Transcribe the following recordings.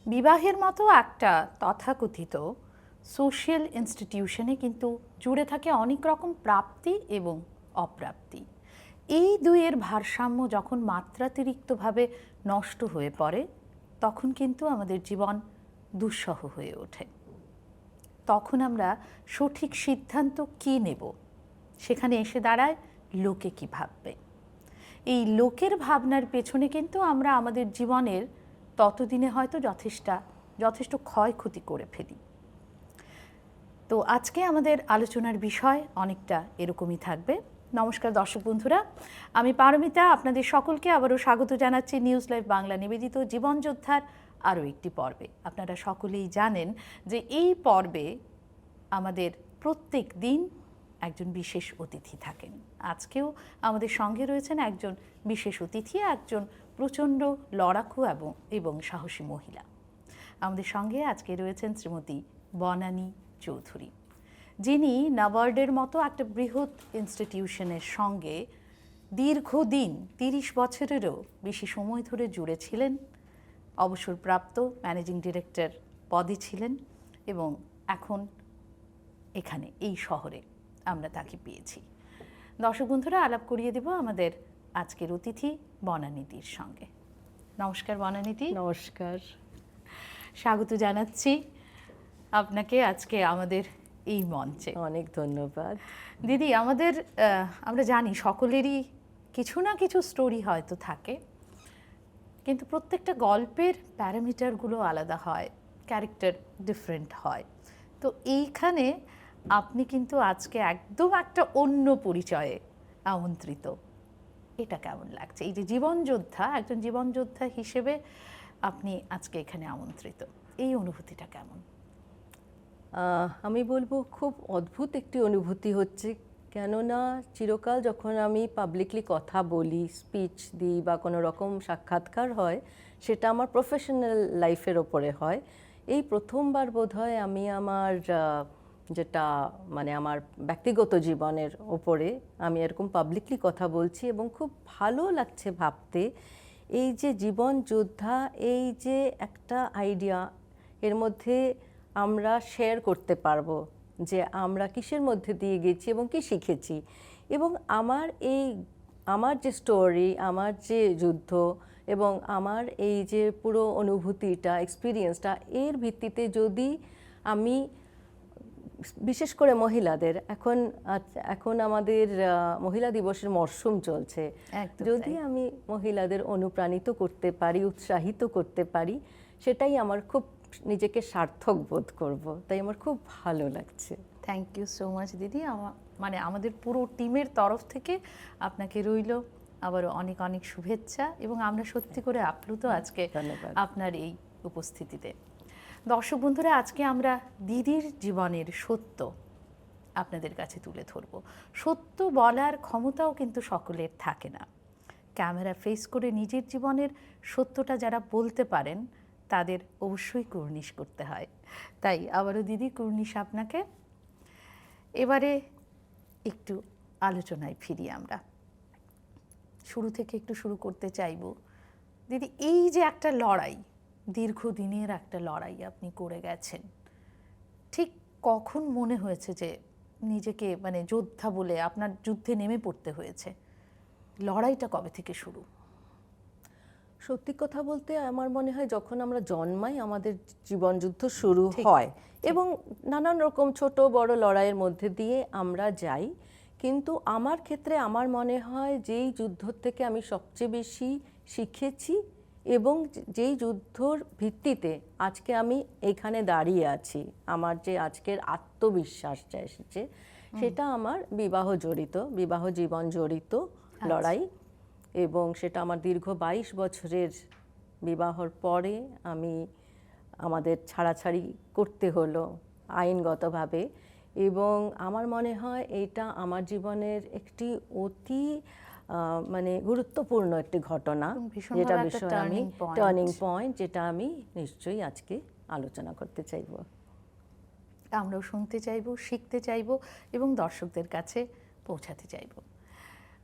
বিবাহের মতো একটা তথাকথিত সোশ্যাল ইনস্টিটিউশনে কিন্তু জুড়ে থাকে অনেক রকম প্রাপ্তি এবং অপ্রাপ্তি। এই দুইয়ের ভারসাম্য যখন মাত্রাতিরিক্তভাবে নষ্ট হয়ে পড়ে তখন কিন্তু আমাদের জীবন দুঃসহ হয়ে ওঠে। তখন আমরা সঠিক সিদ্ধান্ত কী নেব, সেখানে এসে দাঁড়ায় লোকে কী ভাববে। এই লোকের ভাবনার পেছনে কিন্তু আমরা আমাদের জীবনের ততদিনে হয়তো যথেষ্ট ক্ষয়ক্ষতি করে ফেলি। তো আজকে আমাদের আলোচনার বিষয় অনেকটা এরকমই থাকবে। নমস্কার দর্শক বন্ধুরা, আমি পারমিতা আপনাদের সকলকে আবারও স্বাগত জানাচ্ছি নিউজ লাইভ বাংলা নিবেদিত জীবনযোদ্ধার আরও একটি পর্বে। আপনারা সকলেই জানেন যে এই পর্বে আমাদের প্রত্যেক দিন একজন বিশেষ অতিথি থাকেন। আজকেও আমাদের সঙ্গে রয়েছেন একজন বিশেষ অতিথি, একজন প্রচণ্ড লড়াকু এবং সাহসী মহিলা। আমাদের সঙ্গে আজকে রয়েছেন শ্রীমতী বনানী চৌধুরী, যিনি নাবার্ডের মতো একটা বৃহৎ ইনস্টিটিউশনের সঙ্গে দীর্ঘদিন 30 বছরেরও বেশি সময় ধরে জুড়ে ছিলেন। অবসরপ্রাপ্ত ম্যানেজিং ডিরেক্টর পদে ছিলেন এবং এখন এখানে এই শহরে আমরা তাকে পেয়েছি। দর্শক বন্ধুরা, আলাপ করিয়ে দেব আমাদের আজকের অতিথি বনানীতির সঙ্গে। নমস্কার বনানীতি। নমস্কার, স্বাগত জানাচ্ছি আপনাকে আজকে আমাদের এই মঞ্চে। অনেক ধন্যবাদ। দিদি, আমরা জানি সকলেরই কিছু না কিছু স্টোরি হয়তো থাকে, কিন্তু প্রত্যেকটা গল্পের প্যারামিটারগুলো আলাদা হয়, ক্যারেক্টার ডিফারেন্ট হয়। তো এইখানে আপনি কিন্তু আজকে একদম একটা অন্য পরিচয়ে আমন্ত্রিত। এটা কেমন লাগছে, এই যে একজন জীবনযোদ্ধা হিসেবে আপনি আজকে এখানে আমন্ত্রিত, এই অনুভূতিটা কেমন? আমি বলবো খুব অদ্ভুত একটি অনুভূতি হচ্ছে, কেননা চিরকাল যখন আমি পাবলিকলি কথা বলি, স্পিচ দিই বা কোনো রকম সাক্ষাৎকার হয়, সেটা আমার প্রফেশনাল লাইফের ওপরে হয়। এই প্রথমবার বোধহয় আমি আমার যেটা আমার ব্যক্তিগত জীবনের ওপরে আমি এরকম পাবলিকলি কথা বলছি, এবং খুব ভালো লাগছে ভাবতে এই যে জীবন যোদ্ধা, এই যে একটা আইডিয়া, এর মধ্যে আমরা শেয়ার করতে পারবো যে আমরা কিসের মধ্যে দিয়ে গেছি এবং কি শিখেছি। এবং আমার যে স্টোরি, আমার যে যুদ্ধ এবং আমার এই যে পুরো অনুভূতিটা, এক্সপিরিয়েন্সটা, এর ভিত্তিতে যদি আমি বিশেষ করে মহিলাদের, এখন আমাদের মহিলা দিবসের মরশুম চলছে, যদি আমি মহিলাদের অনুপ্রাণিত করতে পারি, উৎসাহিত করতে পারি, সেটাই আমার খুব নিজেকে সার্থক বোধ করব। তাই আমার খুব ভালো লাগছে। থ্যাংক ইউ সো মাচ দিদি। আমাদের পুরো টিমের তরফ থেকে আপনাকে রইল আবারও অনেক অনেক শুভেচ্ছা, এবং আমরা সত্যি করে আপ্লুত আজকে আপনার এই উপস্থিতিতে। দর্শক বন্ধুরা, আজকে আমরা দিদির জীবনের সত্য আপনাদের কাছে তুলে ধরব। সত্য বলার ক্ষমতাও কিন্তু সকলের থাকে না। ক্যামেরা ফেস করে নিজের জীবনের সত্যটা যারা বলতে পারেন তাদের অবশ্যই কুর্নিশ করতে হয়। তাই আবারও দিদি কুর্নিশ আপনাকে। এবারে একটু আলোচনায় ফিরি। আমরা শুরু থেকে একটু শুরু করতে চাইব। দিদি, এই যে একটা লড়াই, দীর্ঘদিনের একটা লড়াই আপনি করে গেছেন, ঠিক কখন মনে হয়েছে যে নিজেকে যোদ্ধা বলে আপনার যুদ্ধে নেমে পড়তে হয়েছে? লড়াইটা কবে থেকে শুরু? সত্যি কথা বলতে আমার মনে হয় যখন আমরা জন্মাই আমাদের জীবনযুদ্ধ শুরু হয়, এবং নানান রকম ছোট বড় লড়াইয়ের মধ্যে দিয়ে আমরা যাই। কিন্তু আমার ক্ষেত্রে আমার মনে হয় যেই যুদ্ধ থেকে আমি সবচেয়ে বেশি শিখেছি এবং যেই যুদ্ধর ভিত্তিতে আজকে আমি এইখানে দাঁড়িয়ে আছি, আমার যে আজকের আত্মবিশ্বাসটা এসেছে, সেটা আমার বিবাহ জীবন জড়িত লড়াই। এবং সেটা আমার দীর্ঘ 22 বছরের বিবাহর পরে আমাদের ছাড়াছাড়ি করতে হলো আইনগতভাবে। এবং আমার মনে হয় এটা আমার জীবনের একটি অতি গুরুত্বপূর্ণ একটি ঘটনা, যেটা বিষয়ে আমি টার্নিং পয়েন্ট, যেটা আমি নিশ্চয়ই আজকে আলোচনা করতে চাইব। আমরাও শুনতে চাইব, শিখতে চাইব এবং দর্শকদের কাছে পৌঁছাতে চাইব।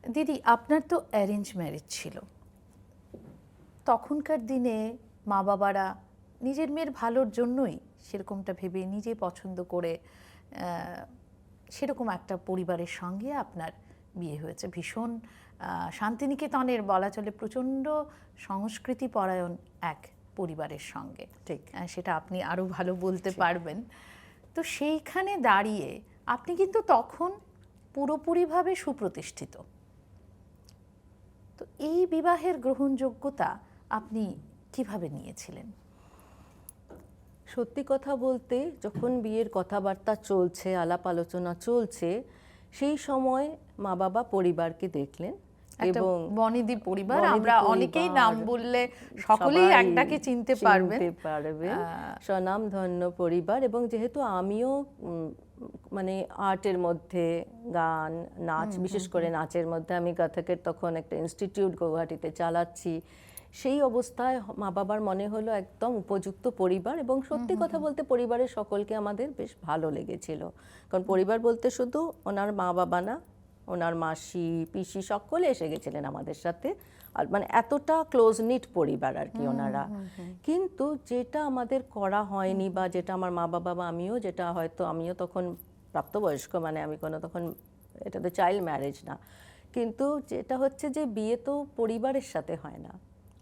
দিদি, আপনার তো অ্যারেঞ্জ ম্যারেজ ছিল। তখনকার দিনে মা বাবারা নিজের মেয়ের ভালোর জন্যই সেরকমটা ভেবে নিজে পছন্দ করে সেরকম একটা পরিবারের সঙ্গে আপনার বিয়ে হয়েছে। ভীষণ শান্তিনিকেতনের বলা চলে প্রচণ্ড সংস্কৃতি পরায়ণ এক পরিবারের সঙ্গে। ঠিক। সেটা আপনি আরও ভালো বলতে পারবেন। তো সেইখানে দাঁড়িয়ে আপনি কিন্তু তখন পুরোপুরিভাবে সুপ্রতিষ্ঠিত। তো এই বিবাহের গ্রহণযোগ্যতা আপনি কিভাবে নিয়েছিলেন? সত্যি কথা বলতে যখন বিয়ের কথাবার্তা চলছে, আলাপ আলোচনা চলছে, সেই সময় মা বাবা পরিবারকে দেখলেন এবং বনেদি পরিবার, বনেদি আমরা পরিবার, অনেকেই নাম বললে সকলেই সবাই একটাকে চিনতে পারবে। স্বনামধন্য পরিবার। এবং যেহেতু আমিও মানে আর্টের মধ্যে গান, নাচ, বিশেষ করে নাচের মধ্যে আমি কথকের তখন একটা ইনস্টিটিউট গৌহাটিতে চালাচ্ছি, সেই অবস্থায় মা বাবার মনে হলো একদম উপযুক্ত পরিবার। এবং সত্যি কথা বলতে পরিবারের সকলকে আমাদের বেশ ভালো লেগেছিল। কারণ পরিবার বলতে শুধু ওনার মা বাবা না, ওনার মাসি, পিসি সকলে এসে গেছিলেন আমাদের সাথে। আর মানে এতটা ক্লোজ নিট পরিবার আর কি ওনারা। কিন্তু যেটা আমাদের করা হয়নি বা যেটা আমার মা বাবা বা আমিও, যেটা হয়তো আমিও তখন প্রাপ্তবয়স্ক, মানে আমি কোনো তখন, এটা তো চাইল্ড ম্যারেজ না, কিন্তু যেটা হচ্ছে যে বিয়ে তো পরিবারের সাথে হয় না,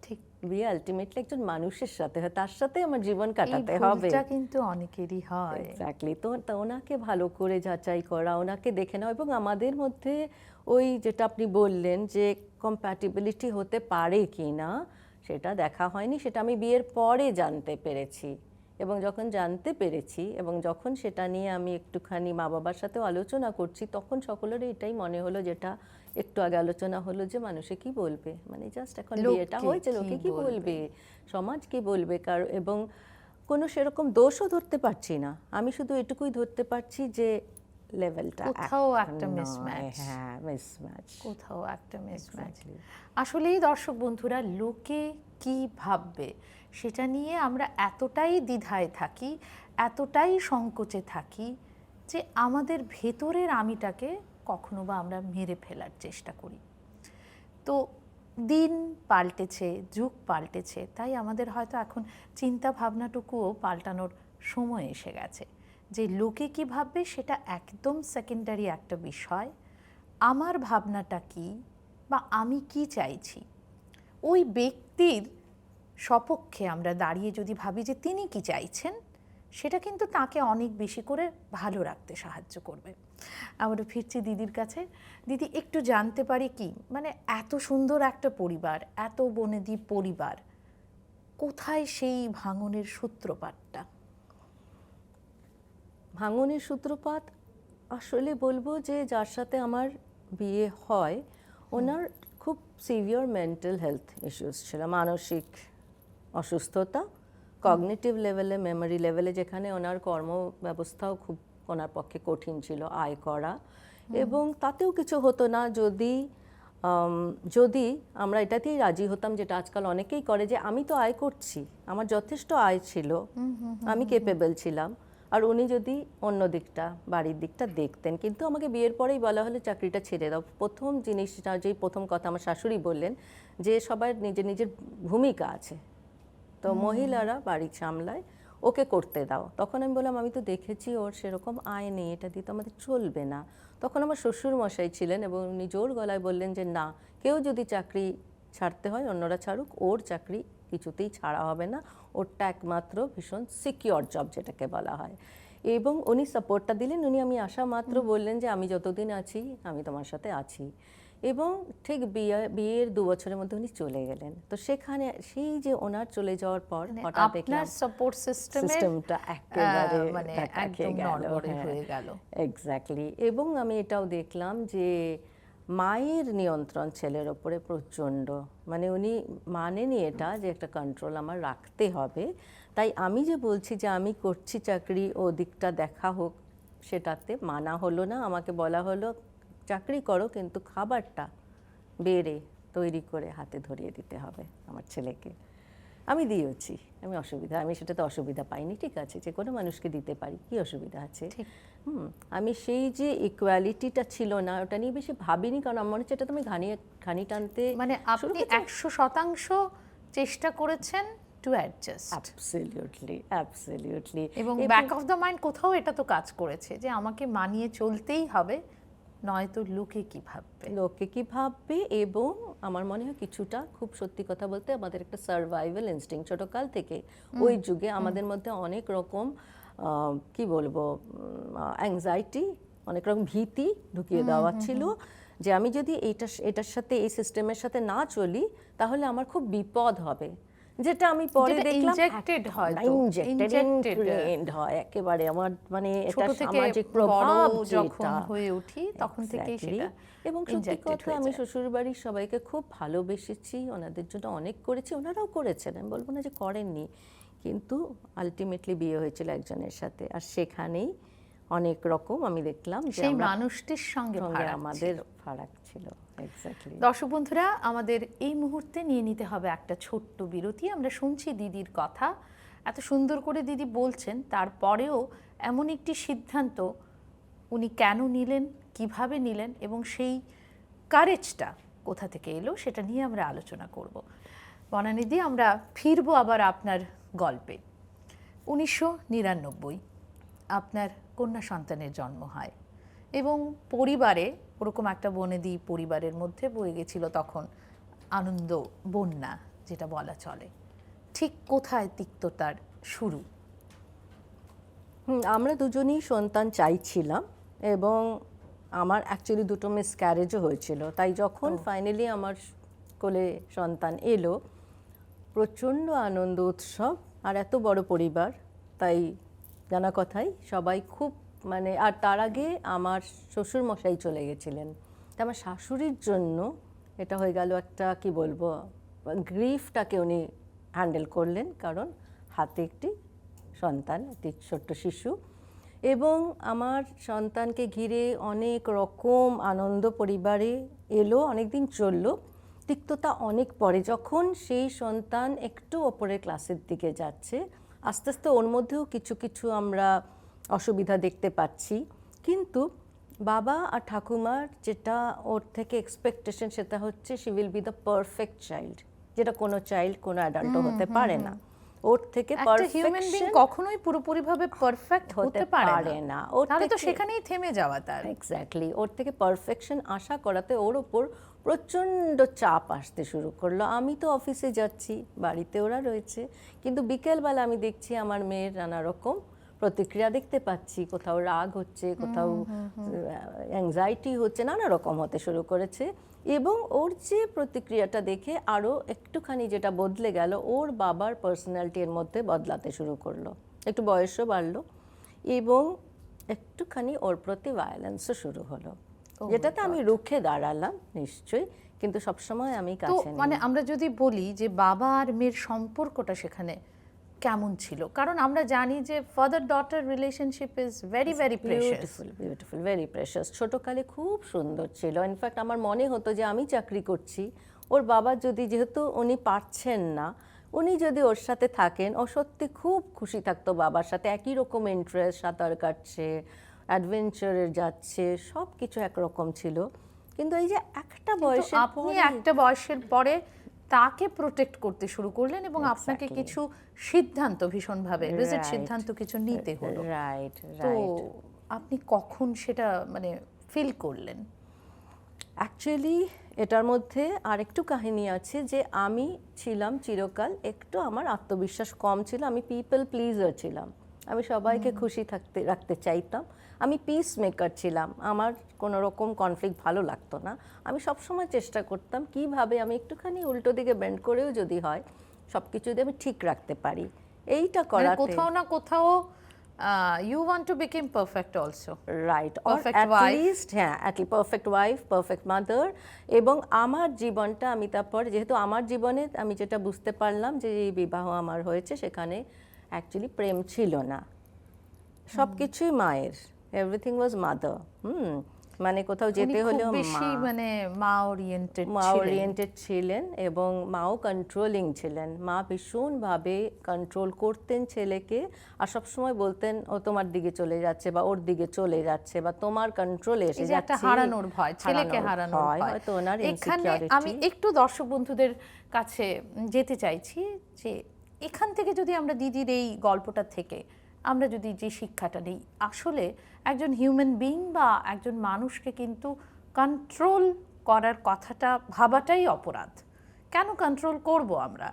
ঠিক। বিয়ে আলটিমেটলি একজন মানুষের সাথে হয়, তার সাথে আমার জীবন কাটাতে হবে। এটা কিন্তু অনেকেরই হয়। এক্স্যাক্টলি। তো ওনাকে ভালো করে যাচাই করা, ওনাকে দেখে নেওয়া, এবং আমাদের মধ্যে ওই যেটা আপনি বললেন যে কম্প্যাটিবিলিটি হতে পারে কি না সেটা দেখা হয়নি, সেটা আমি বিয়ের পরে জানতে পেরেছি। এবং যখন জানতে পেরেছি এবং যখন সেটা নিয়ে আমি একটুখানি মা বাবার সাথেও আলোচনা করছি, তখন সকলের এটাই মনে হলো, যেটা একটু আগে আলোচনা হলো, যে মানুষে কি বলবে, মানে জাস্ট এখন বিয়েটা হয়েছে, লোকে কি বলবে, সমাজ কি বলবে। এবং কোনো সেরকম দোষও ধরতে পারছি না, আমি শুধু এটুকুই ধরতে পারছি যে লেভেলটা কোথাও একটা মিসম্যাচ। হ্যাঁ, মিসম্যাচ, কোথাও একটা মিসম্যাচ। আসলেই দর্শক বন্ধুরা, লোকে কি ভাববে সেটা নিয়ে আমরা এতটাই দ্বিধায় থাকি, এতটাই সংকোচে থাকি, যে আমাদের ভেতরের আমিটাকে কখনো বা আমরা মেরে ফেলার চেষ্টা করি। তো দিন পাল্টেছে, যুগ পাল্টেছে, তাই আমাদের হয়তো এখন চিন্তা ভাবনাটুকুও পাল্টানোর সময় এসে গেছে। যে লোকে কি ভাববে সেটা একদম সেকেন্ডারি একটা বিষয়। আমার ভাবনাটা কি বা আমি কি চাইছি, ওই ব্যক্তির সপক্ষে আমরা দাঁড়িয়ে যদি ভাবি যে তিনি কি চাইছেন, সেটা কিন্তু তাকে অনেক বেশি করে ভালো রাখতে সাহায্য করবে। আমরা ফিরছি দিদির কাছে। দিদি, একটু জানতে পারি কি, মানে এত সুন্দর একটা পরিবার, এত বনেদি পরিবার, কোথায় সেই ভাঙনের সূত্রপাতটা? ভাঙনের সূত্রপাত আসলে বলবো যে যার সাথে আমার বিয়ে হয়, ওনার খুব সিভিয়ার মেন্টাল হেলথ ইস্যুস ছিল, মানসিক অসুস্থতা, কগনিটিভ লেভেলে, মেমোরি লেভেলে, যেখানে ওনার কর্ম ব্যবস্থাও খুব ওনার পক্ষে কঠিন ছিল আয় করা। এবং তাতেও কিছু হতো না যদি আমরা এটাতেই রাজি হতাম, যেটা আজকাল অনেকেই করে, যে আমি তো আয় করছি, আমার যথেষ্ট আয় ছিল, আমি কেপেবল ছিলাম, আর উনি যদি অন্য দিকটা, বাড়ির দিকটা দেখতেন। কিন্তু আমাকে বিয়ের পরেই বলা হলো চাকরিটা ছেড়ে দাও। প্রথম জিনিসটা, যেই প্রথম কথা আমার শাশুড়ি বললেন, যে সবার নিজের নিজের ভূমিকা আছে, তো মহিলারা বাড়ি সামলায়, ওকে করতে দাও। তখন আমি বললাম, আমি তো দেখেছি ওর সেরকম আয় নেই, এটা দিয়ে তো আমাদের চলবে না। তখন আমার শ্বশুর মশাই ছিলেন এবং উনি জোর গলায় বললেন যে না, কেউ যদি চাকরি ছাড়তে হয় অন্যরা ছাড়ুক, ওর চাকরি কিছুতেই ছাড়া হবে না, ওরটা একমাত্র ভীষণ সিকিওর জব যেটাকে বলা হয়। এবং উনি সাপোর্টটা দিলেন। আমি আসা মাত্র বললেন যে আমি যতদিন আছি আমি তোমার সাথে আছি। এবং ঠিক বিয়ের 2 বছরের মধ্যে উনি চলে গেলেন। তো সেখানে সেই যে ওনার চলে যাওয়ার পর হঠাৎ দেখলাম সাপোর্ট সিস্টেমটা একেবারে মানে একদম নড়বড়ে হয়ে গেল। এক্স্যাক্টলি। এবং আমি এটাও দেখলাম যে মায়ের নিয়ন্ত্রণ ছেলের ওপরে প্রচণ্ড, মানে উনি মানেনি এটা, যে একটা কন্ট্রোল আমার রাখতে হবে। তাই আমি যে বলছি যে আমি করছি চাকরি, ও দিকটা দেখা হোক, সেটাতে মানা হলো না। আমাকে বলা হলো চাকরি করো, কিন্তু খাবারটা বেড়ে তৈরি করে হাতে ধরিয়ে দিতে হবে আমার ছেলেকে। আমি দিয়েছি, আমি সেটাতে অসুবিধা পাইনি, ঠিক আছে, যে কোনো মানুষকে দিতে পারি, কি অসুবিধা আছে। আমি সেই যে ইকুয়ালিটিটা ছিল না, ওটা নিয়ে বেশি ভাবিনি, কারণ আমার মনে হচ্ছে এটা তুমি ঘানি টানতে, মানে আপনি 100% চেষ্টা করেছেন টু অ্যাডজাস্ট, অ্যাবসলিউটলি। এবং ব্যাক অফ দ্য মাইন্ড কোথাও এটা তো কাজ করেছে যে আমাকে মানিয়ে চলতেই হবে, নয়তো লোকে কি ভাববে। লোকে কি ভাববে, এবং আমার মনে হয় কিছুটা, খুব সত্যি কথা বলতে, আমাদের একটা সার্ভাইভাল ইনস্টিংক্ট ছোটকাল থেকে ওই যুগে আমাদের মধ্যে অনেক রকম কি বলবো, অ্যাংজাইটি, অনেক রকম ভীতি ঢুকিয়ে দেওয়া ছিল যে আমি যদি এটার সাথে, এই সিস্টেমের সাথে না চলি তাহলে আমার খুব বিপদ হবে, যেটা আমি পরে দেখলাম ইনজেক্টেড হয়, ইনজেক্টেড হয় একেবারে। আমার মানে এটা ছোট থেকে সামাজিক প্রভাব যখন যেটা হয়ে উঠি তখন থেকেই সেটা। এবং সত্যি কথা, আমি শ্বশুরবাড়ির সবাইকে খুব ভালোবেসেছি, ওনাদের জন্য অনেক করেছি, ওনারাও করেছেন, আমি বলবো না যে করেননি, কিন্তু আলটিমেটলি বিয়ে হয়েছিল একজনের সাথে, আর সেখানেই অনেক রকম আমি দেখলাম যে সেই মানুষটির সঙ্গে আমাদের ফারাক ছিল। এক্স্যাক্টলি। দর্শক বন্ধুরা, আমাদের এই মুহূর্তে নিয়ে নিতে হবে একটা ছোট্ট বিরতি। আমরা শুনছি দিদির কথা, এত সুন্দর করে দিদি বলছেন, তারপরেও এমন একটি সিদ্ধান্ত উনি কেন নিলেন, কিভাবে নিলেন, এবং সেই কারেজটা কোথা থেকে এলো, সেটা নিয়ে আমরা আলোচনা করব। বনানিদি, আমরা ফিরবো আবার আপনার গল্পে। 1999 আপনার কন্যা সন্তানের জন্ম হয়, এবং পরিবারে ওরকম একটা বনেদি পরিবারের মধ্যে বয়ে গেছিল তখন আনন্দ বন্যা, যেটা বলা চলে। ঠিক কোথায় তিক্ততার শুরু? আমরা দুজনেই সন্তান চাইছিলাম, এবং আমার অ্যাকচুয়ালি দুটো মিসক্যারেজও হয়েছিল, তাই যখন ফাইনালি আমার কোলে সন্তান এলো, প্রচণ্ড আনন্দ উৎসব, আর এত বড় পরিবার, তাই জানা কথাই সবাই খুব মানে। আর তার আগে আমার শ্বশুর মশাই চলে গেছিলেন, তা আমার শাশুড়ির জন্য এটা হয়ে গেল একটা, কি বলবো, গ্রিফটাকে উনি হ্যান্ডেল করলেন, কারণ হাতে একটি সন্তান, একটি ছোট্ট শিশু, এবং আমার সন্তানকে ঘিরে অনেক রকম আনন্দ পরিবারে এলো, অনেকদিন চললো। তিক্ততা অনেক পরে, যখন সেই সন্তান একটু ওপরের ক্লাসের দিকে যাচ্ছে, আস্তে আস্তে ওর মধ্যেও কিছু কিছু আমরা অসুবিধা দেখতে পাচ্ছি, কিন্তু বাবা আর ঠাকুমার যেটা ওর থেকে এক্সপেকটেশন, সেটা হচ্ছে she will be the perfect child, যেটা কোনো চাইল্ড, কোনো অ্যাডাল্টও হতে পারে না। ওর থেকে পারফেকশন কখনোই পুরোপুরিভাবে পারফেক্ট হতে পারে না, তাহলে তো সেখানেই থেমে যাওয়া তার। এক্স্যাক্টলি। ওর থেকে পারফেকশন আশা করাতে ওর ওপর প্রচণ্ড চাপ আসতে শুরু করলো। আমি তো অফিসে যাচ্ছি, বাড়িতে ওরা রয়েছে, কিন্তু বিকেলবেলা আমি দেখছি আমার মেয়ের নানা রকম প্রতিক্রিয়া দেখতে পাচ্ছি, কোথাও রাগ হচ্ছে, কোথাও অ্যাংজাইটি হচ্ছে, নানা রকম হতে শুরু করেছে। এবং ওর যে প্রতিক্রিয়াটা দেখে আরও একটুখানি যেটা বদলে গেল, ওর বাবার পার্সোনালিটির মধ্যে বদলাতে শুরু করলো, একটু বয়সও বাড়লো, এবং একটুখানি ওর প্রতি ভায়োলেন্সও শুরু হলো, যেটাতে আমি রুখে দাঁড়ালাম নিশ্চয়ই, কিন্তু সবসময় আমি কাছে নেই। মানে আমরা যদি বলি যে বাবা আর মেয়ের সম্পর্কটা সেখানে কেমন ছিল, কারণ আমরা জানি যে father daughter relationship is very very precious, beautiful, very precious. ছোটকালে খুব সুন্দর ছিল। ইনফ্যাক্ট আমার মনে হতো যে আমি চাকরি করছি, ওর বাবা যদি, যেহেতু উনি পারছেন না, উনি যদি ওর সাথে থাকেন, ও সত্যি খুব খুশি থাকতো বাবার সাথে, একই রকম ইন্টারেস্ট, সাঁতার কাটছে, অ্যাডভেঞ্চারে যাচ্ছে, সব কিছু একরকম ছিল। কিন্তু এই যে একটা বয়সের পরে তাকে প্রোটেক্ট করতে শুরু করলেন, এবং আপনাকে কিছু সিদ্ধান্ত ভীষণভাবে রিজিড সিদ্ধান্ত কিছু নিতে হলো। রাইট। তো আপনি কখন সেটা মানে ফিল করলেন? অ্যাকচুয়ালি এটার মধ্যে আরেকটু কাহিনী আছে, যে আমি ছিলাম চিরকাল একটু, আমার আত্মবিশ্বাস কম ছিল, আমি পিপল প্লিজার ছিলাম, আমি সবাইকে খুশি রাখতে চাইতাম, আমি পিস মেকার ছিলাম, আমার কোনো রকম কনফ্লিক্ট ভালো লাগতো না। আমি সবসময় চেষ্টা করতাম কিভাবে আমি একটুখানি উল্টো দিকে বেন্ড করেও যদি হয়, সব কিছু যদি আমি ঠিক রাখতে পারি। এইটা করাতে কোথাও না কোথাও you want to become perfect also, right, perfect or at wife. least at least perfect wife, perfect mother. এবং আমার জীবনটা, আমি তারপর যেহেতু আমার জীবনে আমি যেটা বুঝতে পারলাম যে এই বিবাহ আমার হয়েছে, সেখানে অ্যাকচুয়ালি প্রেম ছিল না, সব কিছুই মায়ের, এভরিথিং ওয়াজ মাদার। মানে কোথাও যেতে হলেও মানে মা ওরিয়েন্টেড ছিলেন, এবং মাও কন্ট্রোলিং ছিলেন। মা ভীষণভাবে কন্ট্রোল করতেন ছেলেকে, আর সবসময় বলতেন ও তোমার দিকে চলে যাচ্ছে, বা ওর দিকে চলে যাচ্ছে, বা তোমার কন্ট্রোলে এসে যাচ্ছে, হারানোর ভয়, ছেলেকে হারানোর ভয়। হয়তো ওনার এখানে আমি একটু দর্শক বন্ধুদের কাছে যেতে চাইছি যে এখান থেকে যদি আমরা দিদির এই গল্পটা থেকে আমরা যদি যে শিক্ষাটা নিই, আসলে একজন হিউম্যান বিইং বা একজন মানুষকে কিন্তু কন্ট্রোল করার কথাটা ভাবাটাই অপরাধ। কেন কন্ট্রোল করব আমরা?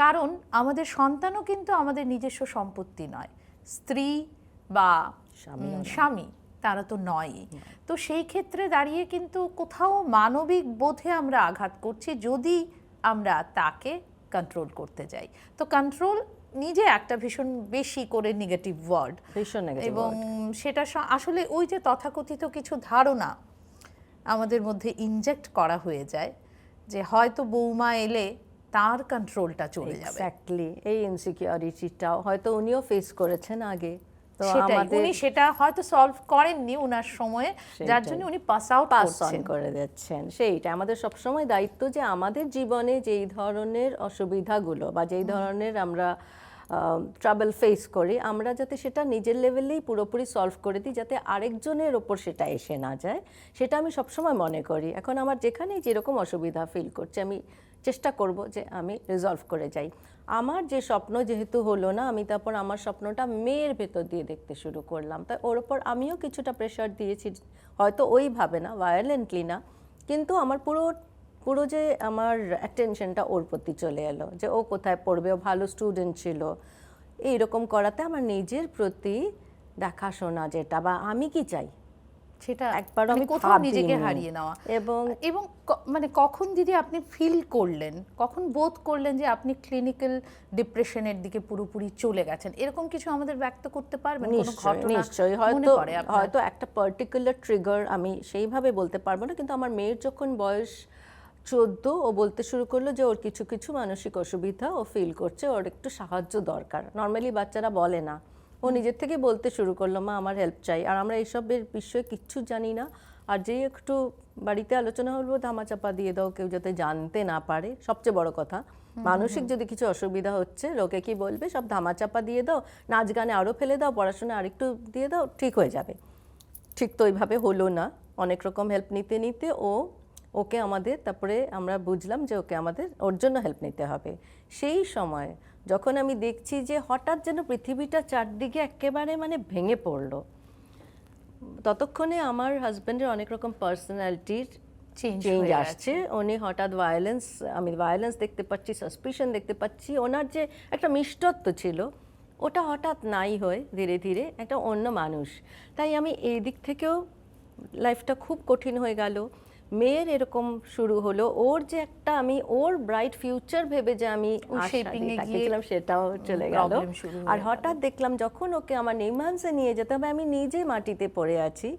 কারণ আমাদের সন্তানও কিন্তু আমাদের নিজস্ব সম্পত্তি নয়, স্ত্রী বা স্বামী তারা তো নয়। তো সেই ক্ষেত্রে দাঁড়িয়ে কিন্তু কোথাও মানবিক বোধে আমরা আঘাত করছি যদি আমরা তাকে কন্ট্রোল করতে যাই। তো কন্ট্রোল নিজে একটা ভীষণ বেশি করে নেগেটিভ ওয়ার্ড, ভীষণ negative এবং word। সেটা আসলে ওই যে তথাকথিত কিছু ধারণা আমাদের মধ্যে ইনজেক্ট করা হয়ে যায় যে হয়তো বৌমা এলে তার কন্ট্রোলটা চলে যাবে। এক্স্যাক্টলি, এই ইনসিকিউরিটিটাও হয়তো উনিও ফেস করেছেন আগে। তো সেটাই, আমাদের উনি সেটা হয়তো সলভ করেননি ওনার সময়ে, যার জন্য উনি পাস আউট পাস অন করছেন। করে দিচ্ছেন। সেইটা আমাদের সবসময় দায়িত্ব যে আমাদের জীবনে যেই ধরনের অসুবিধাগুলো বা যেই ধরনের আমরা ট্রাবল ফেস করি, আমরা যাতে সেটা নিজের লেভেলেই পুরোপুরি সলভ করে দিই, যাতে আরেকজনের ওপর সেটা এসে না যায়, সেটা আমি সবসময় মনে করি। এখন আমার যেখানেই যেরকম অসুবিধা ফিল করছে, আমি চেষ্টা করব যে আমি রিজলভ করে যাই। আমার যে স্বপ্ন যেহেতু হলো না, আমি তারপর আমার স্বপ্নটা মেয়ের ভেতর দিয়ে দেখতে শুরু করলাম। তাই ওর ওপর আমিও কিছুটা প্রেশার দিয়েছি, হয়তো ওইভাবে না, ভায়োলেন্টলি না, কিন্তু আমার পুরো যে আমার অ্যাটেনশনটা ওর প্রতি চলে এলো, যে ও কোথায় পড়বে, ও ভালো স্টুডেন্ট ছিল। এইরকম করাতে আমার নিজের প্রতি দেখাশোনা যেটা, বা আমি কি চাই সেটা একবার মানে আমি কোথাও নিজেকে ভাবিনি। হারিয়ে নেওয়া। এবং এবং মানে কখন দিদি আপনি ফিল করলেন, কখন বোধ করলেন যে আপনি ক্লিনিক্যাল ডিপ্রেশনের দিকে পুরোপুরি চলে গেছেন? এরকম কিছু আমাদের ব্যক্ত করতে পারবেন? কোনো ঘটনা নিশ্চয়ই মনে পড়ে আপনার? হয়তো একটা পার্টিকুলার ট্রিগার আমি সেইভাবে বলতে পারবো না, কিন্তু আমার মেয়ের যখন বয়স 14, ও বলতে শুরু করলো যে ওর কিছু কিছু মানসিক অসুবিধা ও ফিল করছে, ওর একটু সাহায্য দরকার। নর্মালি বাচ্চারা বলে না, ও নিজের থেকে বলতে শুরু করলো, মা আমার হেল্প চাই। আর আমরা এইসবের বিষয়ে কিচ্ছু জানি না, আর যেই একটু বাড়িতে আলোচনা হলো, ধামাচাপা দিয়ে দাও, কেউ যাতে জানতে না পারে। সবচেয়ে বড় কথা, মানসিক যদি কিছু অসুবিধা হচ্ছে, লোকে কি বলবে, সব ধামাচাপা দিয়ে দাও, নাচ গানে আরও ফেলে দাও, পড়াশোনা আরেকটু দিয়ে দাও, ঠিক হয়ে যাবে। ঠিক তো ওইভাবে হলো না। অনেক রকম হেল্প নিতে নিতে ওকে আমাদের, তারপরে আমরা বুঝলাম যে ওকে আমাদের ওর জন্য হেল্প নিতে হবে। সেই সময় যখন আমি দেখছি যে হঠাৎ যেন পৃথিবীটা চারদিকে একেবারে মানে ভেঙে পড়লো, ততক্ষণে আমার হাজব্যান্ডের অনেক রকম পার্সোনালিটির চেঞ্জ আসছে। উনি হঠাৎ আমি ভায়োলেন্স দেখতে পাচ্ছি, সাসপিশন দেখতে পাচ্ছি। ওনার যে একটা মিষ্টত্ব ছিল, ওটা হঠাৎ নাই হয়ে ধীরে ধীরে একটা অন্য মানুষ। তাই আমি এই দিক থেকেও লাইফটা খুব কঠিন হয়ে গেল। মেয়ের এরকম শুরু হলো, ওর যে একটা আমি ওর ব্রাইট ফিউচার ভেবে যে আমি তাকিয়েছিলাম, সেটাও চলে গেল। আর হঠাৎ দেখলাম যখন ওকে আমার নিমহান্সে নিয়ে যেতে হবে, আমি নিজে মাটিতে পড়ে আছি,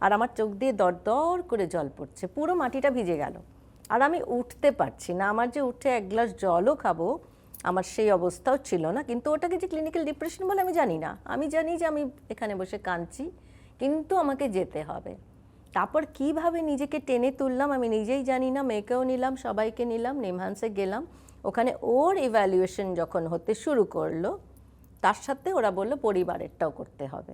আর আমার চোখ দিয়ে দরদর করে জল পড়ছে, পুরো মাটিটা ভিজে গেল, আর আমি উঠতে পারছি না। আমার যে উঠে এক গ্লাস জলও খাবো, আমার সেই অবস্থাও ছিল না। কিন্তু ওটাকে যে ক্লিনিক্যাল ডিপ্রেশন বলে আমি জানি না, আমি জানি যে আমি এখানে বসে কাঁদছি, কিন্তু আমাকে যেতে হবে। তারপর কিভাবে নিজেকে টেনে তুললাম আমি নিজেই জানি না। মেয়েকেও নিলাম, সবাইকে নিলাম, নিমহান্সে গেলাম। ওখানে ওর ইভ্যালুয়েশন যখন হতে শুরু করলো, তার সাথে ওরা বললো পরিবারেরটাও করতে হবে।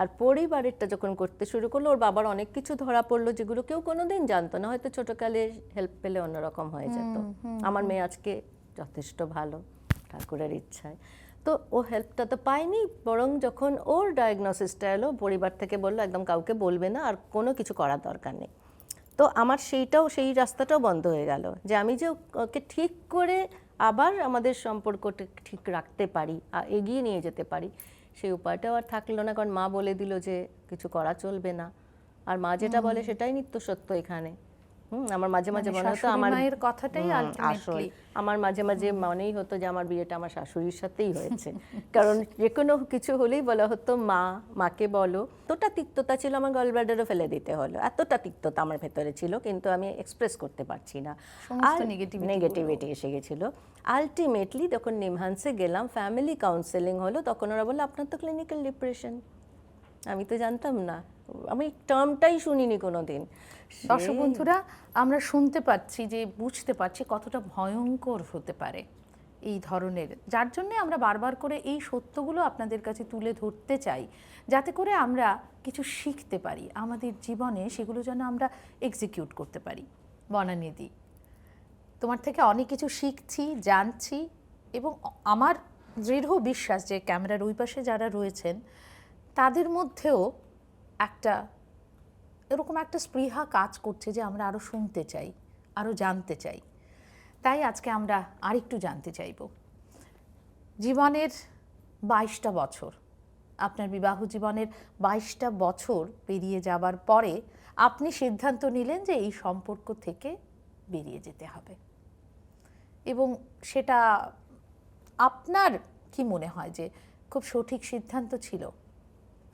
আর পরিবারেরটা যখন করতে শুরু করলো, ওর বাবার অনেক কিছু ধরা পড়লো যেগুলো কেউ কোনোদিন জানতো না। হয়তো ছোটকালে হেল্প পেলে অন্যরকম হয়ে যেত। আমার মেয়ে আজকে যথেষ্ট ভালো, ঠাকুরের ইচ্ছায়। তো ও হেল্পটা তো পায়নি, বরং যখন ওর ডায়াগনোসিসটা এলো, পরিবার থেকে বললো একদম কাউকে বলবে না, আর কোনো কিছু করার দরকার নেই। তো আমার সেই রাস্তাটাও বন্ধ হয়ে গেল, যে আমি যে ওকে ঠিক করে আবার আমাদের সম্পর্কটা ঠিক রাখতে পারি, এগিয়ে নিয়ে যেতে পারি, সেই উপায়টাও আর থাকলো না। কারণ মা বলে দিল যে কিছু করা চলবে না, আর মা যেটা বলে সেটাই নিত্য সত্য এখানে। আমার মাঝে মাঝে মনে হতো আমার মায়ের কথাটাই আলটিমেটলি, আমার মাঝে মাঝে মনেই হতো যে আমার বিয়েটা আমার শাশুড়ির সাথেই হয়েছে। কারণ যে কোনো কিছু হলেই বলা হতো মাকে বলো। এতটা তিক্ততা ছিল, আমার গলব্লাডারও ফেলে দিতে হলো, এতটা তিক্ততা আমার ভেতরে ছিল, কিন্তু আমি এক্সপ্রেস করতে পারছি না, আর নেগেটিভিটি এসে গেছিলো। আলটিমেটলি যখন নিমহান্সে গেলাম, ফ্যামিলি কাউন্সেলিং হলো, তখন ওরা বললো আপনার তো ক্লিনিক্যাল ডিপ্রেশন। আমি তো জানতাম না, আমি টার্মটাই শুনিনি কোনোদিন। দর্শক বন্ধুরা, আমরা শুনতে পাচ্ছি যে, বুঝতে পারছি কতটা ভয়ঙ্কর হতে পারে এই ধরনের, যার জন্যে আমরা বারবার করে এই সত্যগুলো আপনাদের কাছে তুলে ধরতে চাই, যাতে করে আমরা কিছু শিখতে পারি আমাদের জীবনে, সেগুলো যেন আমরা এক্সিকিউট করতে পারি। বনানীদি, তোমার থেকে অনেক কিছু শিখছি, জানছি, এবং আমার দৃঢ় বিশ্বাস যে ক্যামেরার ওই পাশে যারা রয়েছেন তাদের মধ্যেও একটা এরকম একটা স্পৃহা কাজ করছে যে আমরা আরও শুনতে চাই, আরও জানতে চাই। তাই আজকে আমরা আরেকটু জানতে চাইব। জীবনের 22টা বছর, আপনার বিবাহ জীবনের 22টা বছর পেরিয়ে যাবার পরে আপনি সিদ্ধান্ত নিলেন যে এই সম্পর্ক থেকে বেরিয়ে যেতে হবে, এবং সেটা আপনার কি মনে হয় যে খুব সঠিক সিদ্ধান্ত ছিল?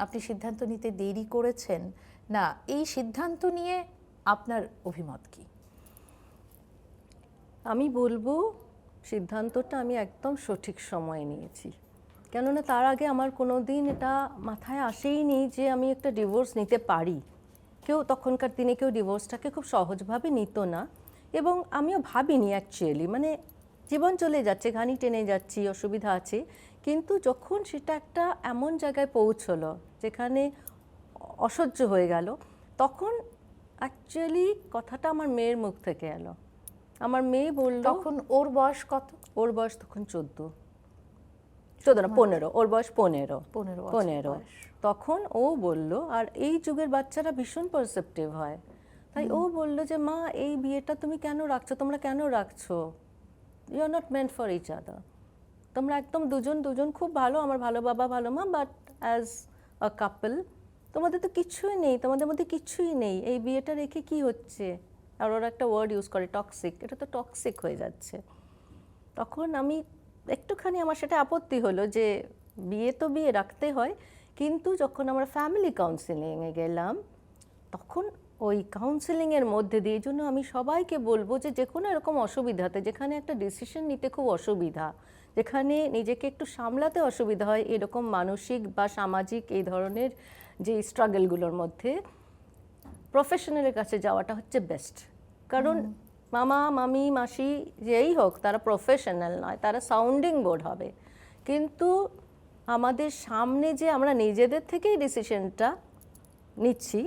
আপনি সিদ্ধান্ত নিতে দেরি করেছেন, না এই সিদ্ধান্ত নিয়ে আপনার অভিমত কি? আমি বলবো সিদ্ধান্তটা আমি একদম সঠিক সময়ে নিয়েছি, কেননা তার আগে আমার কোনো দিন এটা মাথায় আসেইনি যে আমি একটা ডিভোর্স নিতে পারি। কেউ তখনকার দিনে কেউ ডিভোর্সটাকে খুব সহজভাবে নিত না, এবং আমিও ভাবিনি অ্যাকচুয়ালি। মানে জীবন চলে যাচ্ছে, ঘানি টেনে যাচ্ছি, অসুবিধা আছে, কিন্তু যখন সেটা একটা এমন জায়গায় পৌঁছলো যেখানে অসহ্য হয়ে গেল, তখন অ্যাকচুয়ালি কথাটা আমার মেয়ের মুখ থেকে এলো। আমার মেয়ে বলল, তখন ওর বয়স কত? ওর বয়স তখন 14 না 15, ওর বয়স 15 বয়স। তখন ও বলল, আর এই যুগের বাচ্চারা ভীষণ পারসেপটিভ হয়, তাই ও বলল যে মা এই বিয়েটা তুমি কেন রাখছো, তোমরা কেন রাখছো? You are not meant for each other. তোমরা একদম দুজন খুব ভালো, আমার ভালো বাবা ভালো মা, বাট অ্যাজ আ কাপল তোমাদের তো কিছুই নেই, তোমাদের মধ্যে কিছুই নেই, এই বিয়েটা রেখে কি হচ্ছে? আর ওরা একটা ওয়ার্ড ইউজ করে টক্সিক, এটা তো টক্সিক হয়ে যাচ্ছে। তখন আমি একটুখানি, আমার সেটা আপত্তি হলো যে বিয়ে তো বিয়ে রাখতে হয়, কিন্তু যখন আমরা ফ্যামিলি কাউন্সিলিংয়ে গেলাম তখন ওই কাউন্সিলিংয়ের মধ্যে দিয়ে, জন্য আমি সবাইকে বলবো যে যে কোনো এরকম অসুবিধাতে, যেখানে একটা ডিসিশন নিতে খুব অসুবিধা, যেখানে নিজেকে একটু সামলাতে অসুবিধা হয়, এরকম মানসিক বা সামাজিক এই ধরনের যে স্ট্রাগলগুলোর মধ্যে প্রফেশনালের কাছে যাওয়াটা হচ্ছে বেস্ট। কারণ মামা মামি মাসি যেই হোক তারা প্রফেশনাল নয়, তারা সাউন্ডিং বোর্ড হবে, কিন্তু আমাদের সামনে যে আমরা নিজেদের থেকেই ডিসিশনটা নিচ্ছি,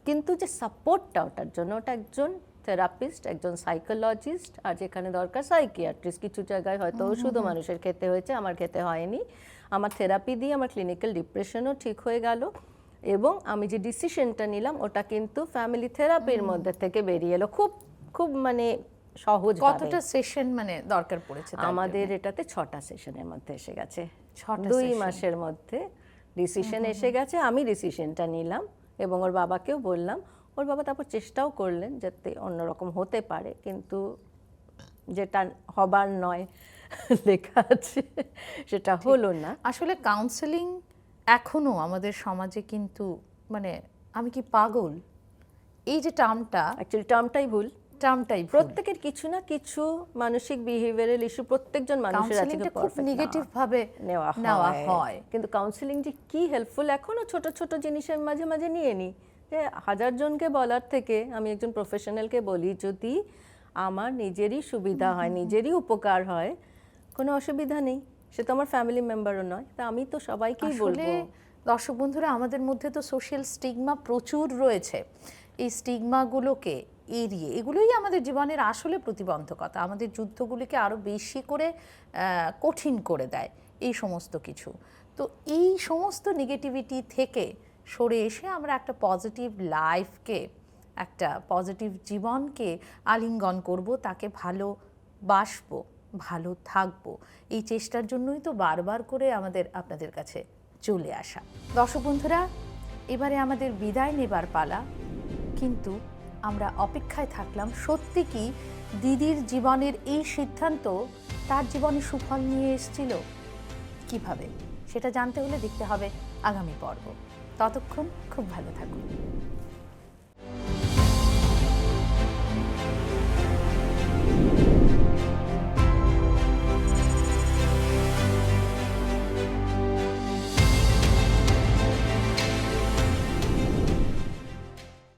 কিন্তু যে সাপোর্টটা ওটার জন্য, ওটা একজন থেরাপিস্ট, একজন সাইকোলজিস্ট, আর যেখানে দরকার সাইকিয়াট্রিস্ট। কিছু জায়গায় হয়তো ওষুধও মানুষের খেতে হয়েছে, আমার খেতে হয়নি। আমার থেরাপি দিয়ে আমার ক্লিনিক্যাল ডিপ্রেশনও ঠিক হয়ে গেল, এবং আমি যে ডিসিশনটা নিলাম ওটা কিন্তু ফ্যামিলি থেরাপির মধ্যে থেকে বেরিয়ে এলো খুব খুব মানে সহজ। কতটা সেশন মানে দরকার পড়েছে? আমাদের এটাতে 6টা সেশনের মধ্যে এসে গেছে, 6টা 2 মাসের মধ্যে ডিসিশন এসে গেছে। আমি ডিসিশনটা নিলাম এবং ওর বাবাকেও বললাম। ওর বাবা তারপর চেষ্টাও করলেন যাতে অন্যরকম হতে পারে, কিন্তু যেটা হবার নয় লেখা আছে সেটা হলো না। আসলে কাউন্সেলিং এখনো আমাদের সমাজে কিন্তু মানে আমি কি পাগল, এই যে টার্মটা, অ্যাকচুয়ালি টার্মটাই ভুল। প্রত্যেকের কিছু না কিছু মানসিক বিহেভিয়ারাল ইস্যু প্রত্যেকজন মানুষের আছে, খুব নেগেটিভ ভাবে নেওয়া হয়। কিন্তু কাউন্সেলিং যে কি হেল্পফুল, এখনো ছোট ছোট জিনিসের মাঝে মাঝে নিয়ে নিই, যে 1000 জনকে বলার থেকে আমি একজন প্রফেশনালকে বলি, যদি আমার নিজেরই সুবিধা হয়, নিজেরই উপকার হয়, কোনো অসুবিধা নেই। সে তো আমার ফ্যামিলি মেম্বারও নয়, তা আমি তো সবাইকেই বলবো। দর্শক বন্ধুরা, আমাদের মধ্যে তো সোশ্যাল স্টিগমা প্রচুর রয়েছে। এই স্টিগমাগুলোকে এড়িয়ে, এগুলোই আমাদের জীবনের আসলে প্রতিবন্ধকতা, আমাদের যুদ্ধগুলিকে আরও বেশি করে কঠিন করে দেয় এই সমস্ত কিছু। তো এই সমস্ত নেগেটিভিটি থেকে সরে এসে আমরা একটা পজিটিভ লাইফকে, একটা পজিটিভ জীবনকে আলিঙ্গন করব, তাকে ভালোবাসবো, ভালো থাকবো, এই চেষ্টার জন্যই তো বারবার করে আমাদের আপনাদের কাছে চলে আসা। দর্শক বন্ধুরা, এবারে আমাদের বিদায় নেবার পালা, কিন্তু আমরা অপেক্ষায় থাকলাম সত্যি কি দিদির জীবনের এই সিদ্ধান্ত তার জীবনে সুফল নিয়ে এসেছিল কিভাবে, সেটা জানতে হলে দেখতে হবে আগামী পর্ব। ততক্ষণ খুব ভালো থাকুন।